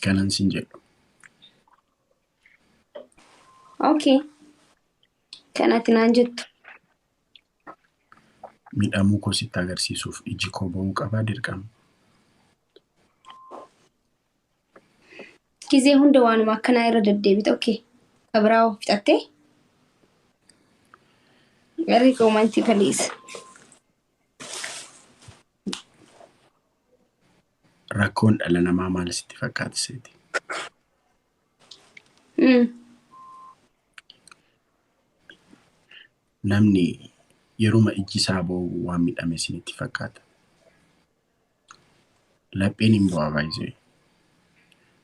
Kanan sin jedhu. Okay. Kanatti naan jettu. Miidhamuu koo sitti agarsiisuuf iji koo ba'uu qabaa dirqama. Gizee hunda waanuma akkanaa irra deddeebite. Okay. Abraao fixattee. Very romantic please. Rakkoon dhala namaa maal sitti fakkaata seeti? Namni yeruma iji isaa ba'u waan miidhame sinitti fakkaata. Lapheen hin bu'aa baay'ee.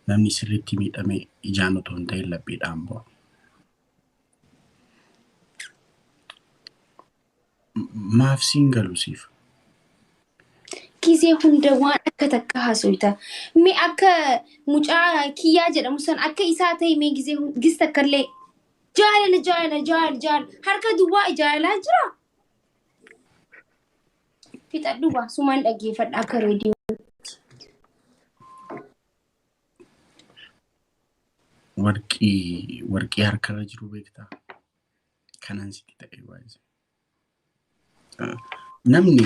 Namni sirriitti miidhame ijaan otoo hin ta'in lapheedhaan bu'a. Maaf siin galu siif? Gizee hunda waan akka takka haasofta. Mee akka mucaa kiyyaa jedhamu san akka isaa ta'e mee gizee gis takkallee jaalala harka duwwaa jaalalaa jira. Fixadhu baasumaan dhaggeeffadha akka reediyoo. Warqii harkarra jiru beektaa? Kanan sitti ta'e baay'ee. Namni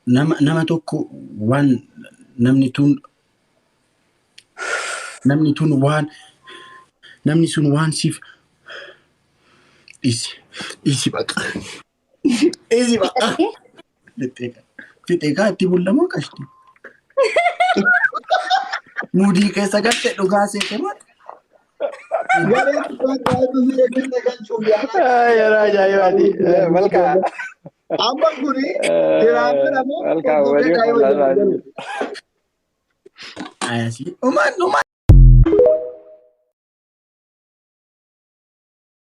nama tokko waan namni sun waan siif isi baqa. Fixeekaa itti bullamoo qashti? Mudii keessa galte dhugaa seete mata. Yeroo ajaa'ibaati. Malkaa. Amma kuni jiraatudha moo? Malkaa waliin wal'aanaa jiru. Ayasi. Umaan